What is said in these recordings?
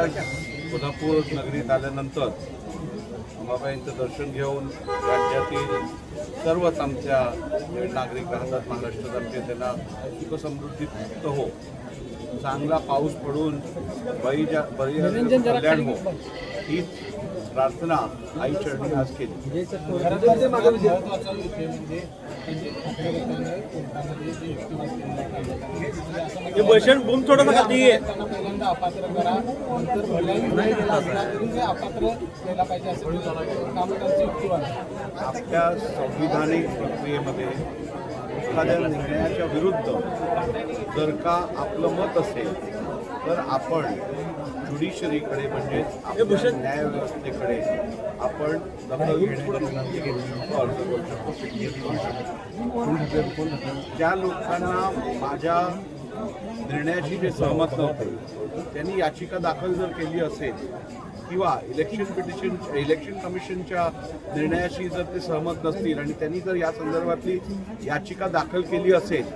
आज कोल्हापूर नगरीत आल्यानंतर अंबाबाईंचं दर्शन घेऊन राज्यातील सर्वच आमच्या जे नागरिक राहतात महाराष्ट्रात त्यांना सुखसमृद्धीत हो, चांगला पाऊस पडून कल्याण हो, हीच प्रार्थना आई चरणी आज केली. भाषण बूम थोडं खाली आहे. आपल्या संविधानिक प्रक्रियेमध्ये एखाद्या निर्णयाच्या विरुद्ध जर का आपलं मत असेल तर आपण ज्युडिशरीकडे म्हणजे आपल्या न्यायव्यवस्थेकडे आपण दखल घेण्याची विनंती करू शकतो, अर्ज करू शकतो. ज्या लोकांना माझ्या निर्णयाशी जे सहमत नव्हते त्यांनी याचिका दाखल जर केली असेल किंवा इलेक्शन कमिशनच्या निर्णयाशी जर ते सहमत नसतील आणि त्यांनी जर या संदर्भातली याचिका दाखल केली असेल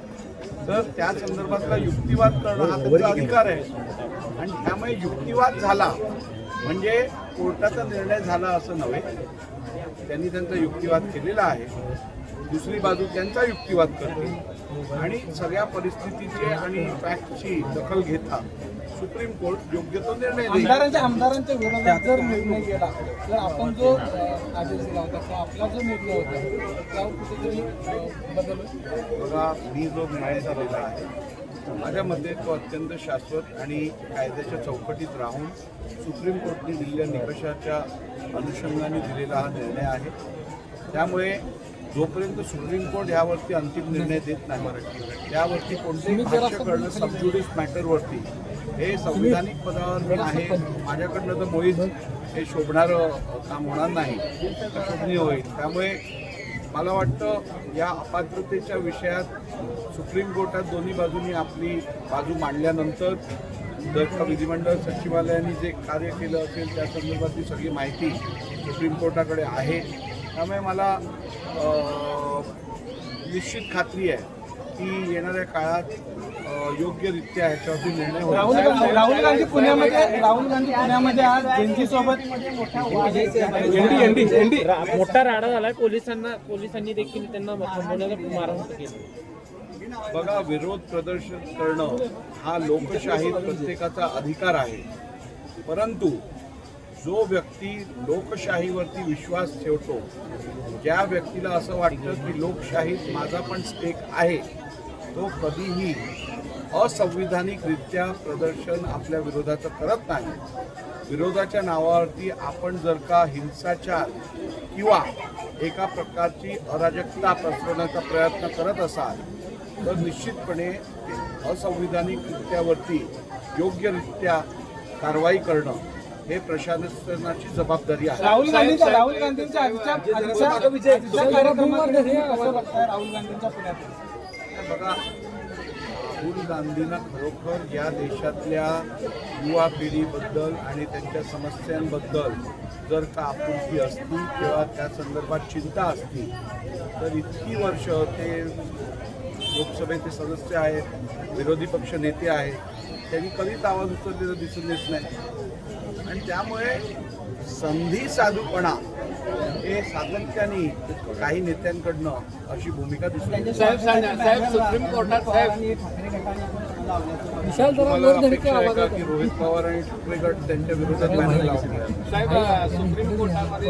तर त्या संदर्भातला युक्तिवाद करणं हा त्यांचा अधिकार आहे. आणि त्यामुळे युक्तिवाद झाला म्हणजे कोर्टाचा निर्णय झाला असं नव्हे. त्यांनी त्यांचा युक्तिवाद केलेला आहे, दुसरी बाजू त्यांचा युक्तिवाद करते आणि सगळ्या परिस्थितीचे आणि फॅक्टची दखल घेता सुप्रीम कोर्ट योग्य तो निर्णय देईल. आमदारांच्या विरोधात जर निर्णय गेला तर आपण जो आदेश दिला होता किंवा आपला जो निर्णय होता त्यावर कुठेतरी बदल. बघा, मी जो निर्णय झालेला आहे माझ्या मते तो अत्यंत शाश्वत आणि कायद्याच्या चौकटीत राहून सुप्रीम कोर्टने दिलेल्या निकषाच्या अनुषंगाने दिलेला हा निर्णय आहे. त्यामुळे जोपर्यंत सुप्रीम कोर्ट यावरती अंतिम निर्णय देत नाही त्यावरती कोणतेही भाष्य करणं सबज्युडिस मॅटरवरती हे संविधानिक पदावर मी आहे. माझ्याकडनं तर मुळीच हे शोभणारं काम होणार नाही, शोभनीय होईल. त्यामुळे मला वाटतं या अपात्रतेच्या विषयात सुप्रीम कोर्टात दोन्ही बाजूंनी आपली बाजू मांडल्यानंतर जर का विधिमंडळ सचिवालयाने जे कार्य केलं असेल त्या संदर्भातली सगळी माहिती सुप्रीम कोर्टाकडे आहे. त्यामुळे मला निश्चित खात्री आहे की येणाऱ्या काळात योग्यरित्या ह्याच्यावरती निर्णय होईल. राहुल गांधी पुण्यामध्ये आज जेनजी सोबत मोठा राडा झालाय. पोलिसांनी देखील त्यांना थांबवण्याचा मारहाण केली. बघा, विरोध प्रदर्शन करणं हा लोकशाहीत प्रत्येकाचा अधिकार आहे, परंतु जो व्यक्ती लोकशाहीवरती विश्वास ठेवतो, ज्या व्यक्तीला असं वाटतं की लोकशाहीत माझा पण स्टेक आहे, तो कधीही असंविधानिकरित्या प्रदर्शन आपल्या विरोधाचं करत नाही. विरोधाच्या नावावरती आपण जर का हिंसाचार किंवा एका प्रकारची अराजकता पसरवण्याचा प्रयत्न करत असाल तर निश्चितपणे असंविधानिकरित्यावरती योग्यरित्या कारवाई करणं हे प्रशासनाची जबाबदारी आहे. राहुल गांधींच्या बघा, राहुल गांधींना खरोखर या देशातल्या युवा पिढीबद्दल आणि त्यांच्या समस्यांबद्दल जर का आपुलकी असती किंवा त्या संदर्भात चिंता असती तर इतकी वर्ष ते लोकसभेचे सदस्य आहेत, विरोधी पक्ष नेते आहेत, त्यांनी कधीच आवाज उचललेला दिसून येत नाही. आणि त्यामुळे संधी साधूपणा हे सातत्याने काही नेत्यांकडनं अशी भूमिका दिसून येते. सुप्रीम कोर्टात तुम्हाला अपेक्षा आहे का की रोहित पवार आणि ठाकरे गट त्यांच्या विरोधात बॅनर लावतील? सुप्रीम कोर्टामध्ये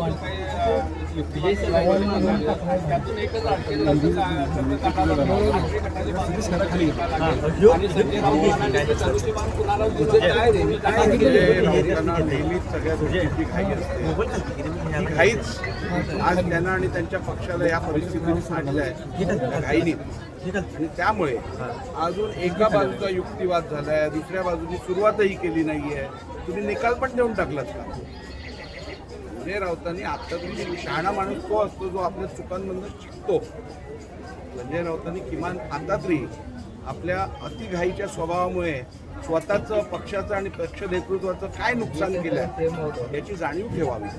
जो काही नेहमीच सगळ्या गोष्टीची घाई असते. ही घाईच आज त्यांना आणि त्यांच्या पक्षाला या परिस्थितीत आणलंय घाईने. आणि त्यामुळे अजून एका बाजूचा युक्तिवाद झालाय, दुसऱ्या बाजूची सुरुवातही केली नाहीये. तुम्ही निकाल पण देऊन टाकलात का? संजय राऊतांनी आता तरी शहाणा माणूस तो असतो जो आपल्या चुकांमधून शिकतो. संजय राऊतांनी किमान आता तरी आपल्या अतिघाईच्या स्वभावामुळे स्वतःचं पक्षाचं आणि पक्ष नेतृत्वाचं काय नुकसान केलंय याची जाणीव ठेवावी.